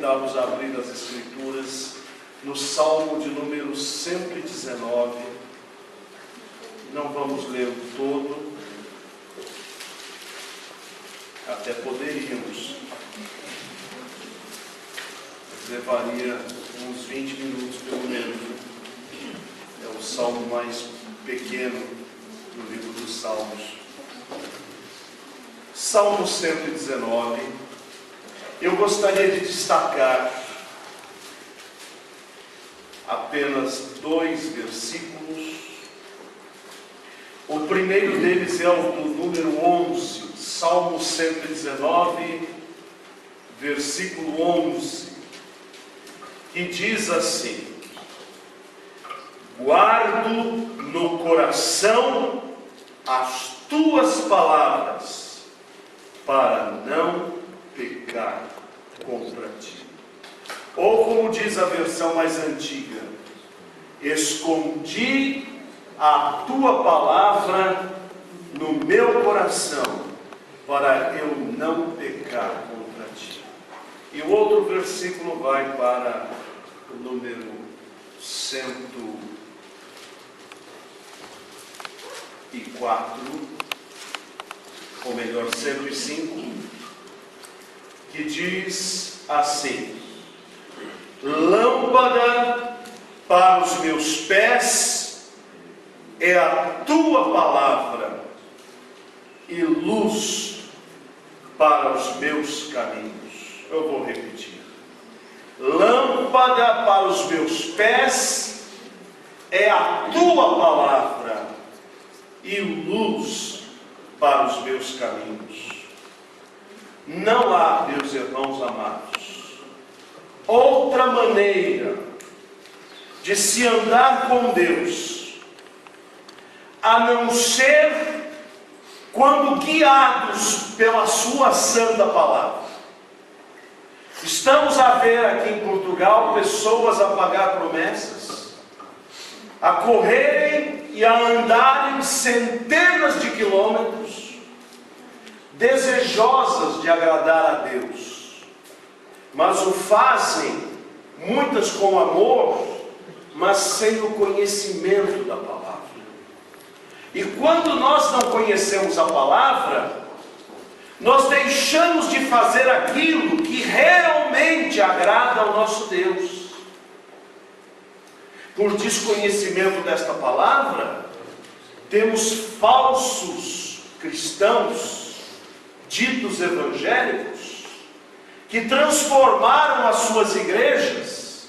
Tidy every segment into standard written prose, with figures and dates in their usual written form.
convidá-los a abrir as Escrituras no Salmo de número 119. Não vamos ler o todo, até poderíamos, mas levaria uns 20 minutos pelo menos. É o salmo mais pequeno do livro dos Salmos. Salmo 119. Eu gostaria de destacar apenas 2 versículos. O primeiro deles é o do número 11, Salmo 119, versículo 11, que diz assim: guardo no coração as tuas palavras, para não pecar contra ti. Ou como diz a versão mais antiga, escondi a tua palavra no meu coração, para eu não pecar contra ti. E o outro versículo vai para o número 104, ou melhor, 105, que diz assim: lâmpada para os meus pés é a tua palavra, e luz para os meus caminhos. Eu vou repetir: lâmpada para os meus pés é a tua palavra, e luz para os meus caminhos. Não há, meus irmãos amados, outra maneira de se andar com Deus a não ser quando guiados pela sua santa palavra. Estamos a ver aqui em Portugal pessoas a pagar promessas, a correrem e a andarem centenas de quilômetros, desejosas de agradar a Deus, mas o fazem, muitas com amor, mas sem o conhecimento da palavra. E quando nós não conhecemos a palavra, nós deixamos de fazer aquilo que realmente agrada ao nosso Deus. Por desconhecimento desta palavra, temos falsos cristãos, ditos evangélicos, que transformaram as suas igrejas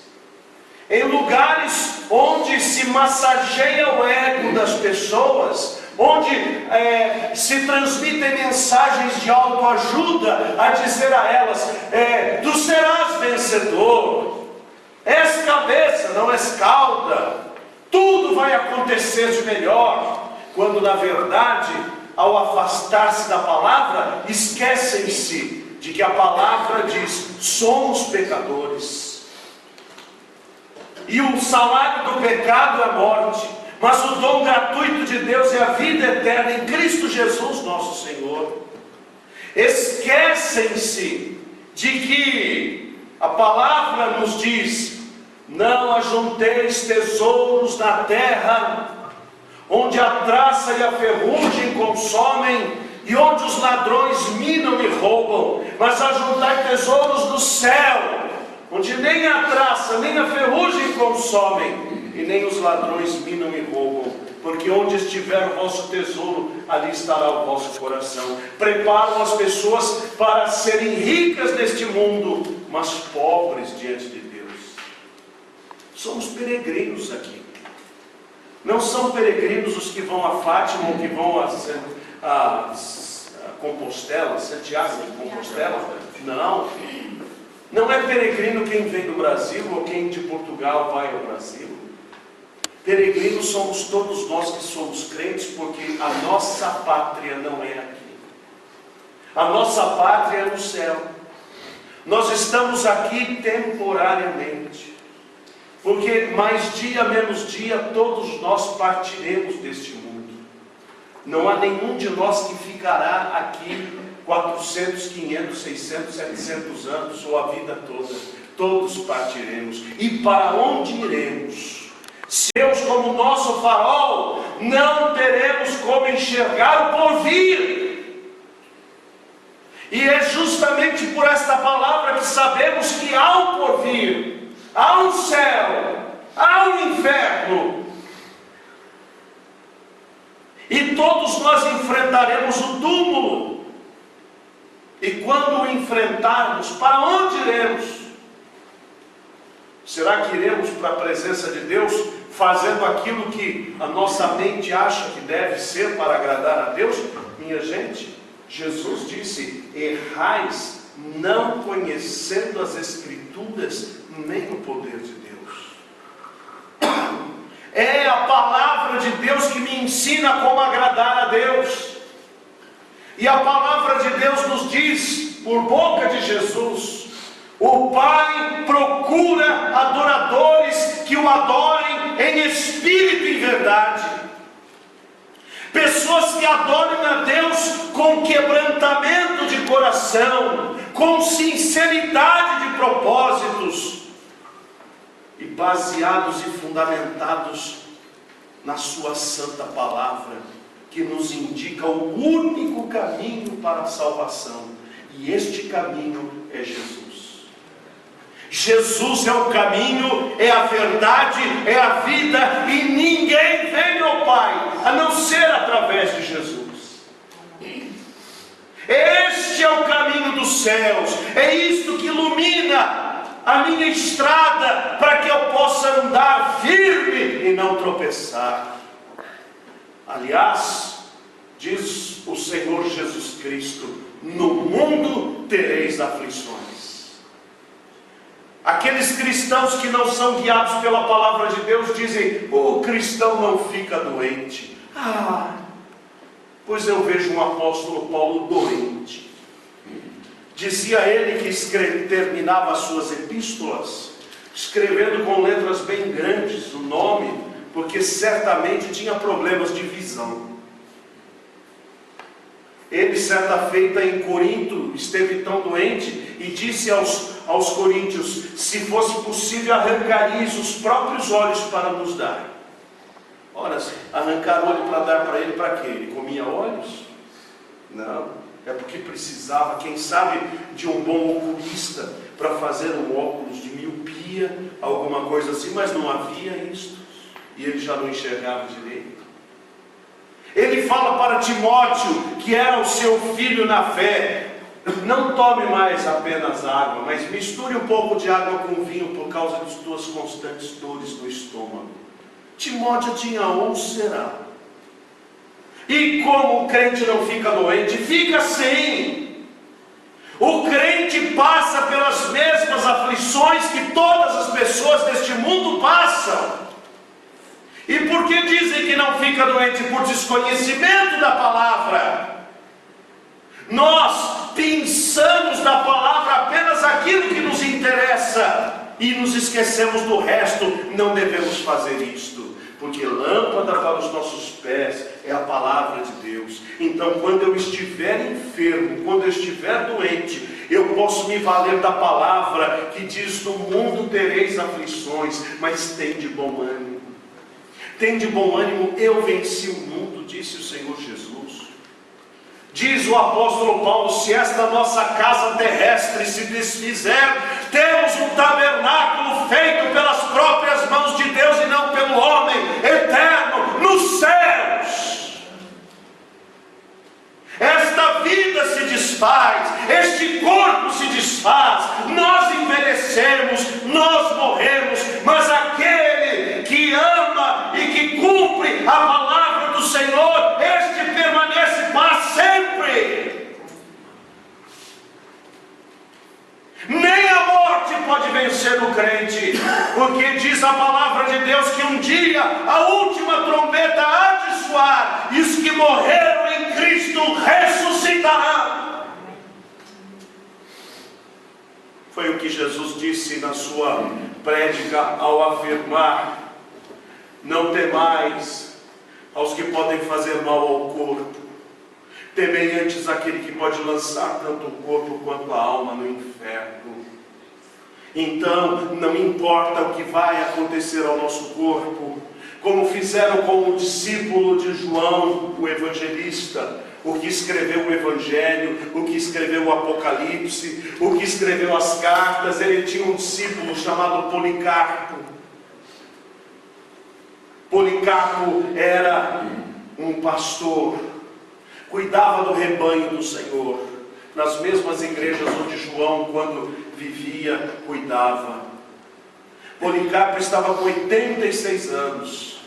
em lugares onde se massageia o ego das pessoas, onde se transmitem mensagens de autoajuda, a dizer a elas: tu serás vencedor, és cabeça, não és cauda, tudo vai acontecer de melhor, quando na verdade, ao afastar-se da palavra, esquecem-se de que a palavra diz: somos pecadores, e o salário do pecado é morte, mas o dom gratuito de Deus é a vida eterna em Cristo Jesus nosso Senhor. Esquecem-se de que a palavra nos diz: não ajunteis tesouros na terra, onde a traça e a ferrugem consomem, e onde os ladrões minam e roubam, mas ajuntai tesouros no céu, onde nem a traça, nem a ferrugem consomem, e nem os ladrões minam e roubam, porque onde estiver o vosso tesouro, ali estará o vosso coração. Preparam as pessoas para serem ricas neste mundo, mas pobres diante de Deus. Somos peregrinos aqui. Não são peregrinos os que vão a Fátima ou que vão a Compostela, Santiago de Compostela. Não. Não é peregrino quem vem do Brasil ou quem de Portugal vai ao Brasil. Peregrinos somos todos nós que somos crentes, porque a nossa pátria não é aqui. A nossa pátria é no céu. Nós estamos aqui temporariamente, porque mais dia menos dia todos nós partiremos deste mundo. Não há nenhum de nós que ficará aqui 400, 500, 600, 700 anos, ou a vida toda, todos partiremos. E para onde iremos? Se Deus como nosso farol, não teremos como enxergar o porvir. E é justamente por esta palavra que sabemos que há um porvir, há um céu, há um inferno. E todos nós enfrentaremos o túmulo. E quando o enfrentarmos, para onde iremos? Será que iremos para a presença de Deus, fazendo aquilo que a nossa mente acha que deve ser para agradar a Deus? Minha gente, Jesus disse: errais não conhecendo as Escrituras, nem o poder de Deus. É a palavra de Deus que me ensina como agradar a Deus. E a palavra de Deus nos diz, por boca de Jesus: o Pai procura adoradores que o adorem em espírito e verdade. Pessoas que adorem a Deus com quebrantamento de coração, com sinceridade de propósitos, e baseados e fundamentados na sua santa palavra, que nos indica o único caminho para a salvação. E este caminho é Jesus. Jesus é o caminho, é a verdade, é a vida, e ninguém vem ao Pai a não ser através de Jesus. Este é o caminho dos céus, é isto que ilumina a minha estrada, para que eu possa andar firme e não tropeçar. Aliás, diz o Senhor Jesus Cristo: no mundo tereis aflições. Aqueles cristãos que não são guiados pela palavra de Deus dizem: o cristão não fica doente. Pois eu vejo um apóstolo Paulo doente. Dizia ele que terminava as suas epístolas escrevendo com letras bem grandes o nome, porque certamente tinha problemas de visão. Ele, certa feita em Corinto, esteve tão doente e disse aos coríntios: se fosse possível, arrancaríeis os próprios olhos para nos dar. Ora, arrancar olho para dar para ele, para quê? Ele comia olhos? Não, é porque precisava, quem sabe, de um bom oculista para fazer um óculos de miopia, alguma coisa assim, mas não havia isto, e ele já não enxergava direito. Ele fala para Timóteo, que era o seu filho na fé: não tome mais apenas água, mas misture um pouco de água com vinho, por causa de tuas constantes dores no estômago. Timóteo tinha úlcera. E como o crente não fica doente? Fica sim. O crente passa pelas mesmas aflições que todas as pessoas deste mundo passam. E por que dizem que não fica doente? Por desconhecimento da palavra. Nós pensamos da palavra apenas aquilo que nos interessa e nos esquecemos do resto. Não devemos fazer isto, porque lâmpada para os nossos pés é a palavra de Deus. Então, quando eu estiver enfermo, quando eu estiver doente, eu posso me valer da palavra que diz: no mundo tereis aflições, mas tende bom ânimo. Tende bom ânimo, eu venci o mundo, disse o Senhor Jesus. Diz o apóstolo Paulo: se esta nossa casa terrestre se desfizer, temos um tabernáculo feito pelas próprias mãos de Deus e não pelo homem, eterno, nos céus. Esta vida se desfaz, este corpo se desfaz, nós envelhecemos, nós morremos, mas aquele que ama e que cumpre a palavra do Senhor, este permanece para sempre. Nem a morte pode vencer o crente, porque diz a palavra de Deus que um dia a última trombeta há de soar, e os que morreram em Cristo ressuscitarão. Foi o que Jesus disse na sua prédica ao afirmar: não temais aos que podem fazer mal ao corpo, Temei antes aquele que pode lançar tanto o corpo quanto a alma no inferno. Então, não importa o que vai acontecer ao nosso corpo, como fizeram com o discípulo de João, o evangelista, o que escreveu o Evangelho, o que escreveu o Apocalipse, o que escreveu as cartas. Ele tinha um discípulo chamado Policarpo. Policarpo era um pastor, cuidava do rebanho do Senhor, nas mesmas igrejas onde João, quando vivia, cuidava. Policarpo estava com 86 anos.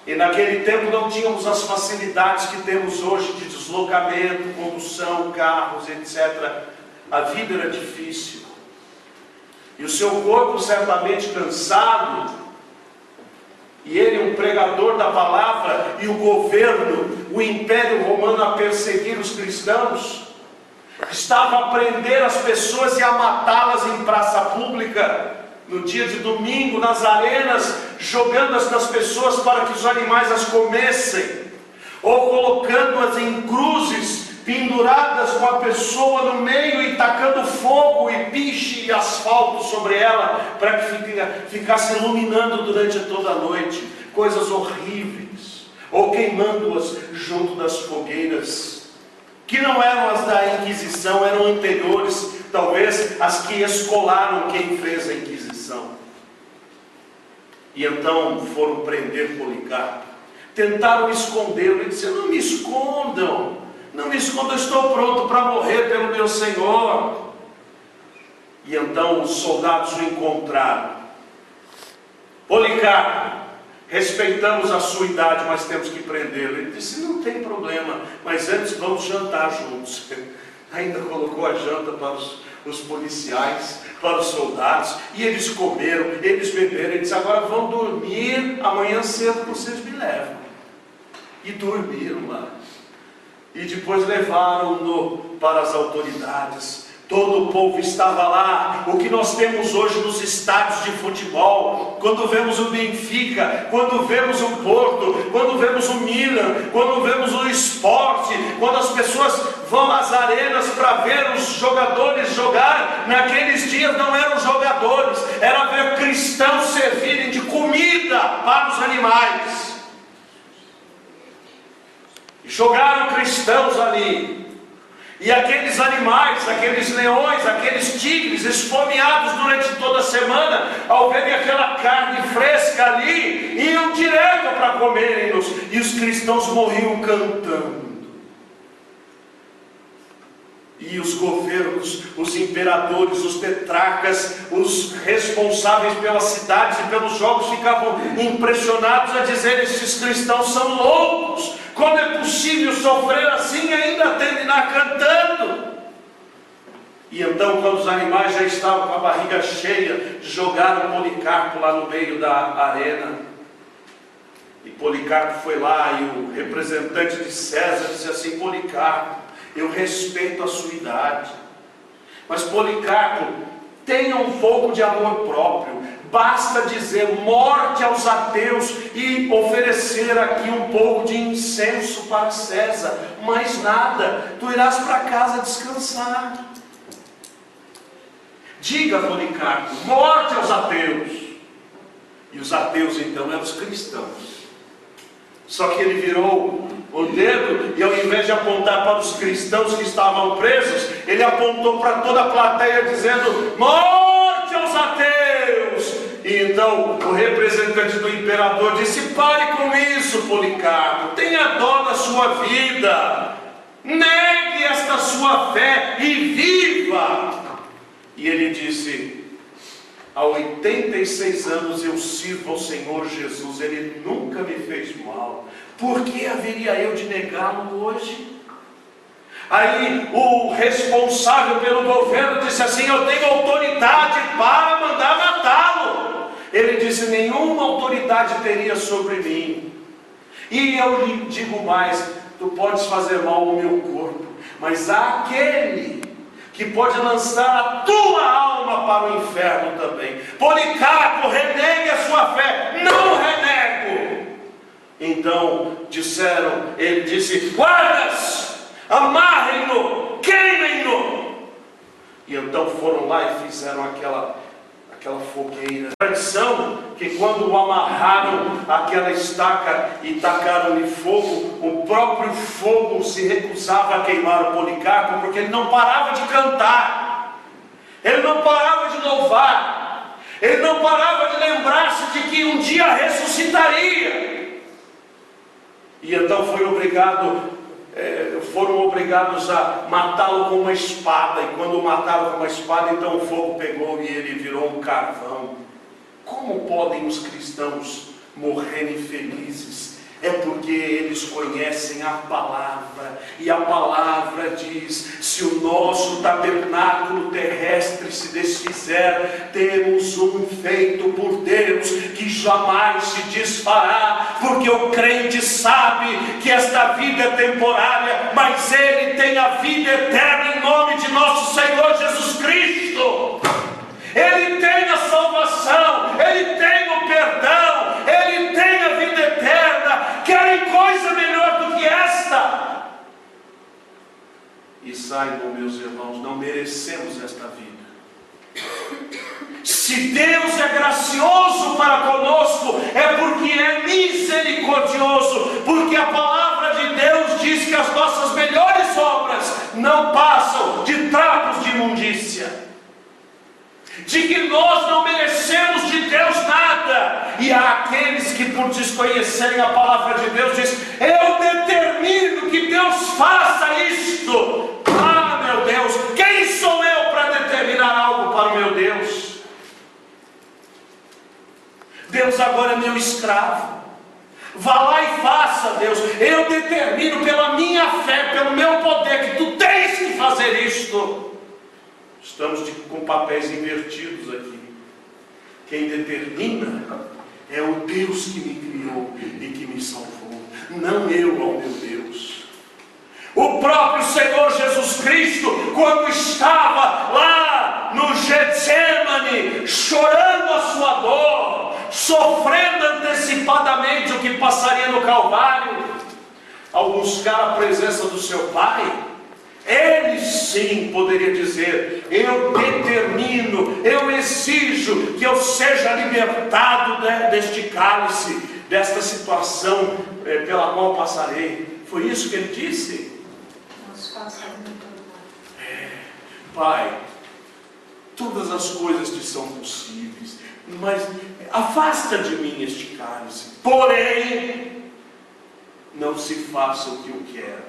E naquele tempo não tínhamos as facilidades que temos hoje de deslocamento, condução, carros, etc. A vida era difícil. E o seu corpo certamente cansado, e ele um pregador da palavra, e o governo, o Império Romano a perseguir os cristãos, estava a prender as pessoas e a matá-las em praça pública, no dia de domingo, nas arenas, jogando estas pessoas para que os animais as comessem, ou colocando-as em cruzes, penduradas com a pessoa no meio e tacando fogo e piche e asfalto sobre ela, para que ficasse iluminando durante toda a noite, coisas horríveis, ou queimando-as junto das fogueiras, que não eram as da Inquisição, eram anteriores, talvez as que escolaram quem fez a Inquisição. E então foram prender Policarpo, tentaram escondê-lo. Ele disse: não me escondam, não me escondam, estou pronto para morrer pelo meu Senhor. E então os soldados o encontraram. Policarpo, respeitamos a sua idade, mas temos que prendê-lo. Ele disse: não tem problema, mas antes vamos jantar juntos. Ainda colocou a janta para os policiais, para os soldados, e eles comeram, eles beberam. Ele disse: agora vão dormir, amanhã cedo vocês me levam. E dormiram lá. E depois levaram-no para as autoridades. Todo o povo estava lá. O que nós temos hoje nos estádios de futebol, quando vemos o Benfica, quando vemos o Porto, quando vemos o Milan, quando vemos o Sport, quando as pessoas vão às arenas para ver os jogadores jogar, naqueles dias não eram jogadores, era ver cristãos servirem de comida para os animais. Jogaram cristãos ali. E aqueles animais, aqueles leões, aqueles tigres esfomeados durante toda a semana, ao verem aquela carne fresca ali, iam direto para comerem-nos. E os cristãos morriam cantando. E os governos, os imperadores, os tetrarcas, os responsáveis pelas cidades e pelos jogos ficavam impressionados a dizer: esses cristãos são loucos. Como é possível sofrer assim e ainda terminar cantando? E então, quando os animais já estavam com a barriga cheia, jogaram Policarpo lá no meio da arena. E Policarpo foi lá, e o representante de César disse assim: Policarpo, eu respeito a sua idade, mas Policarpo, tenha um pouco de amor próprio. Basta dizer morte aos ateus e oferecer aqui um pouco de incenso para César, mais nada, tu irás para casa descansar. Diga, Policarpo, morte aos ateus. E os ateus então eram os cristãos. Só que ele virou o dedo e, ao invés de apontar para os cristãos que estavam presos, ele apontou para toda a plateia dizendo: morte aos ateus! E então o representante do imperador disse: pare com isso, Policarpo, tenha dó da sua vida, negue esta sua fé e viva. E ele disse: há 86 anos eu sirvo ao Senhor Jesus, Ele nunca me fez mal, por que haveria eu de negá-lo hoje? Aí o responsável pelo governo disse assim: eu tenho autoridade para mandar matá-lo. Ele disse: nenhuma autoridade teria sobre mim. E eu lhe digo mais: tu podes fazer mal ao meu corpo, mas há aquele que pode lançar a tua alma para o inferno também. Policarpo, renegue a sua fé. Não renego. Então disseram, ele disse: guardas, amarrem-no, queimem-no. E então foram lá e fizeram aquela fogueira. A tradição que quando o amarraram àquela estaca e tacaram-lhe fogo, o próprio fogo se recusava a queimar o Policarpo, porque ele não parava de cantar, ele não parava de louvar, ele não parava de lembrar-se de que um dia ressuscitaria. E então foram obrigados a matá-lo com uma espada. E quando o mataram com uma espada, então o fogo pegou e ele virou um carvão. Como podem os cristãos morrerem felizes? É porque eles conhecem a palavra, e a palavra diz: se o nosso tabernáculo terrestre se desfizer, temos um feito por Deus que jamais se desfará, porque o crente sabe que esta vida é temporária, mas ele tem a vida eterna em nome de nosso Senhor Jesus Cristo. Ele tem a salvação, ele tem o perdão, ele tem a vida eterna. Querem coisa melhor do que esta? E saibam, meus irmãos, não merecemos esta vida. Se Deus é gracioso para conosco, é porque é misericordioso, porque a palavra de Deus diz que as nossas melhores obras não passam de trapos de imundícia, de que nós não merecemos de Deus nada. E há aqueles que, por desconhecerem a palavra de Deus, dizem: eu determino que Deus faça isto. Ah, meu Deus, quem sou eu para determinar algo para o meu Deus? Deus agora é meu escravo. Vá lá e faça, Deus. Eu determino pela minha fé, pelo meu poder, que tu tens que fazer isto. Estamos com papéis invertidos aqui. Quem determina é o Deus que me criou e que me salvou, não eu ao meu Deus. O próprio Senhor Jesus Cristo, quando estava lá no Getsemane, chorando a sua dor, sofrendo antecipadamente o que passaria no Calvário, ao buscar a presença do seu Pai, ele sim poderia dizer: eu determino, eu exijo que eu seja libertado deste cálice, desta situação pela qual passarei. Foi isso que ele disse. Pai, todas as coisas te são possíveis, mas afasta de mim este cálice. Porém, não se faça o que eu quero,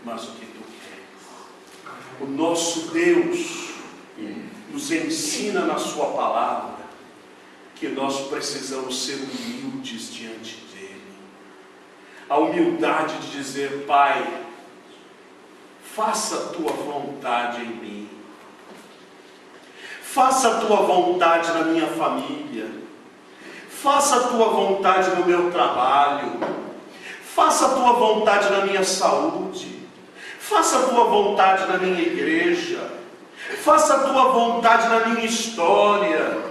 mas o que tu queres. O nosso Deus nos ensina na sua palavra que nós precisamos ser humildes diante dele. A humildade de dizer: Pai, faça a tua vontade em mim, faça a tua vontade na minha família, faça a tua vontade no meu trabalho, faça a tua vontade na minha saúde, faça a tua vontade na minha igreja, faça a tua vontade na minha história.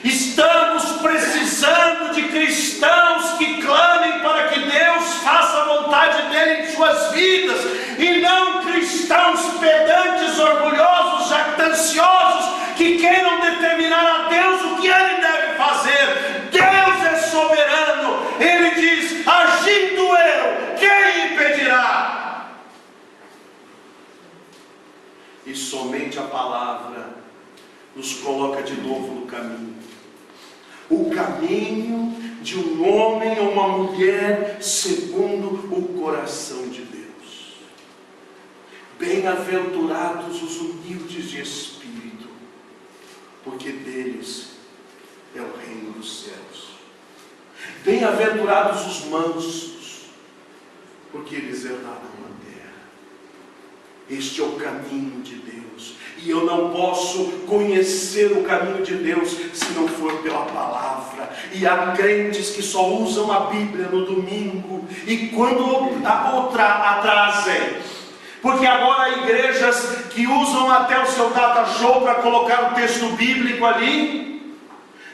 Estamos precisando de cristãos que clamem para que Deus faça a vontade dele em suas vidas, e não cristãos pedantes, orgulhosos, jactanciosos, que queiram determinar a Deus o que ele deve fazer. Deus é soberano. Ele diz: agindo eu, quem impedirá? E somente a palavra nos coloca de novo no caminho. O caminho de um homem ou uma mulher segundo o coração de Deus. Bem-aventurados os humildes de espírito, porque deles é o reino dos céus. Bem-aventurados os mansos, porque eles herdarão a terra. Este é o caminho de Deus. E eu não posso conhecer o caminho de Deus se não for pela palavra. E há crentes que só usam a Bíblia no domingo, e quando a outra atrasem, porque agora há igrejas que usam até o seu data show para colocar o texto bíblico ali,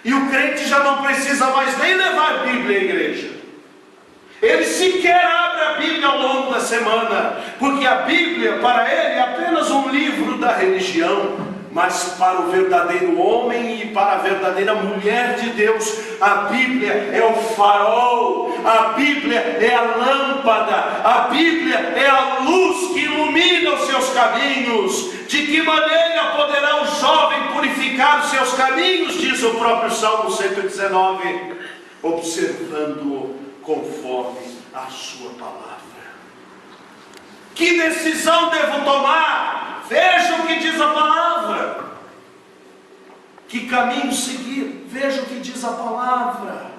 e o crente já não precisa mais nem levar a Bíblia à igreja. Ele sequer abre a Bíblia ao longo da semana, porque a Bíblia para ele é apenas um livro da religião. Mas para o verdadeiro homem e para a verdadeira mulher de Deus, a Bíblia é o farol, a Bíblia é a lâmpada, a Bíblia é a luz que ilumina os seus caminhos. De que maneira poderá o jovem purificar os seus caminhos, diz o próprio Salmo 119, observando-o conforme a sua palavra. Que decisão devo tomar? Veja o que diz a palavra. Que caminho seguir? Veja o que diz a palavra.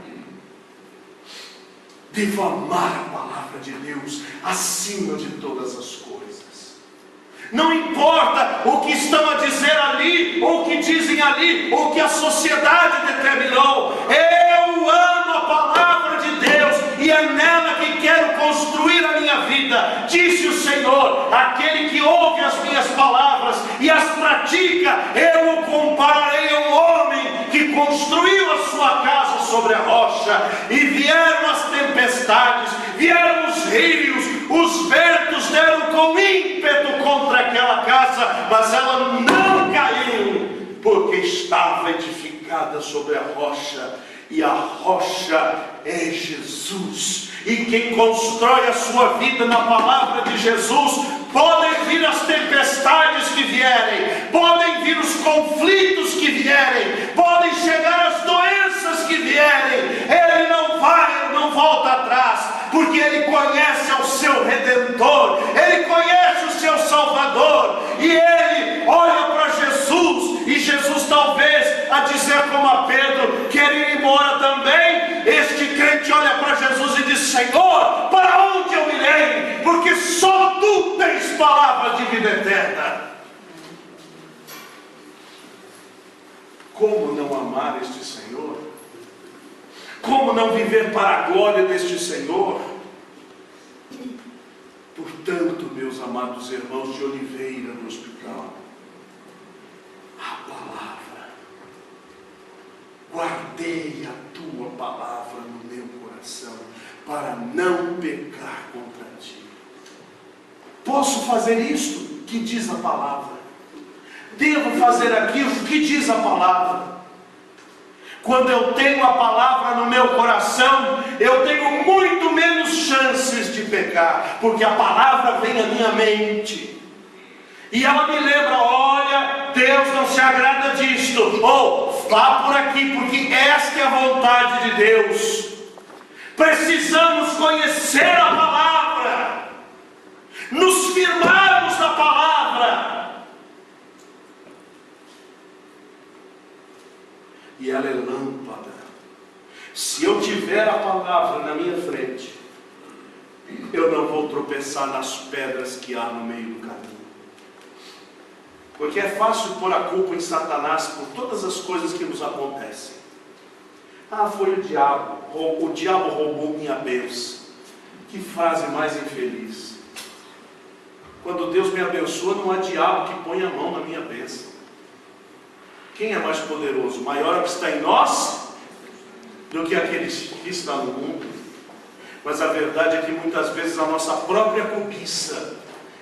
Devo amar a palavra de Deus acima de todas as coisas. Não importa o que estão a dizer ali, ou o que dizem ali, ou o que a sociedade determinou. Eu amo a palavra de Deus e é nela que quero construir a minha vida. Disse o Senhor: aquele que ouve as minhas palavras e as pratica, eu o compararei a um homem que construiu a sua casa sobre a rocha. E vieram as tempestades, vieram os rios, os ventos deram com ímpeto contra aquela casa, mas ela não caiu, porque estava edificada sobre a rocha. E a rocha é Jesus. E quem constrói a sua vida na palavra de Jesus, podem vir as tempestades que vierem, podem vir os conflitos que vierem, podem chegar as doenças que vierem, ele não volta atrás, porque ele conhece ao seu Redentor, ele conhece o seu Salvador, e ele olha para Jesus, e Jesus talvez a dizer como a Pedro, quer ir embora também. Este crente olha para Jesus e diz: Senhor, para onde eu irei? Porque só tu tens palavras de vida eterna. Como não amar este Senhor? Como não viver para a glória deste Senhor? Portanto, meus amados irmãos de Oliveira no hospital, a palavra, guardei a tua palavra no meu coração, para não pecar contra ti. Posso fazer isto que diz a palavra, devo fazer aquilo que diz a palavra. Quando eu tenho a palavra no meu coração, eu tenho muito menos chances de pecar, porque a palavra vem à minha mente, e ela me lembra: olha, Deus não se agrada disto, ou vá por aqui, porque esta é a vontade de Deus. Precisamos conhecer a palavra, nos firmarmos na palavra, e ela é lâmpada. Se eu tiver a palavra na minha frente, eu não vou tropeçar nas pedras que há no meio do caminho. Porque é fácil pôr a culpa em Satanás por todas as coisas que nos acontecem. Ah, foi o diabo roubou minha bênção. Que frase mais infeliz. Quando Deus me abençoa, não há diabo que ponha a mão na minha bênção. Quem é mais poderoso? Maior que está em nós do que aquele que está no mundo. Mas a verdade é que muitas vezes a nossa própria cobiça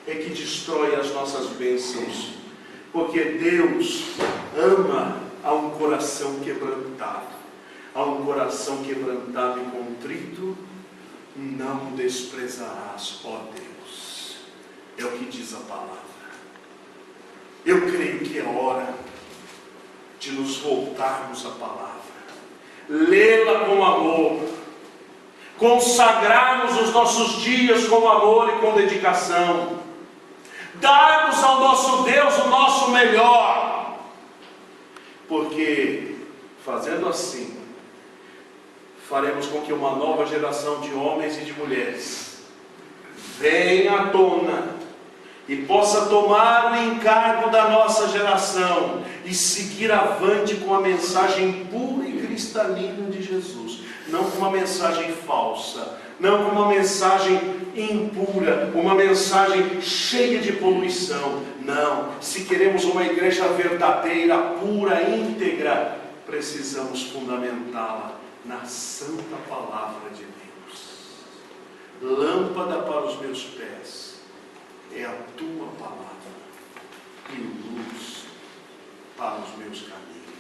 é que destrói as nossas bênçãos. Porque Deus ama a um coração quebrantado. A um coração quebrantado e contrito não desprezarás, ó Deus. É o que diz a palavra. Eu creio que é hora de nos voltarmos à palavra, lê-la com amor, consagrarmos os nossos dias com amor e com dedicação, darmos ao nosso Deus o nosso melhor, porque fazendo assim, faremos com que uma nova geração de homens e de mulheres venha à tona e possa tomar o encargo da nossa geração e seguir avante com a mensagem pura e cristalina de Jesus, não com uma mensagem falsa, não com uma mensagem impura, uma mensagem cheia de poluição. Não, se queremos uma igreja verdadeira, pura, íntegra, precisamos fundamentá-la na santa palavra de Deus. lâmpada para os meus pés é a tua palavra e luz para os meus caminhos.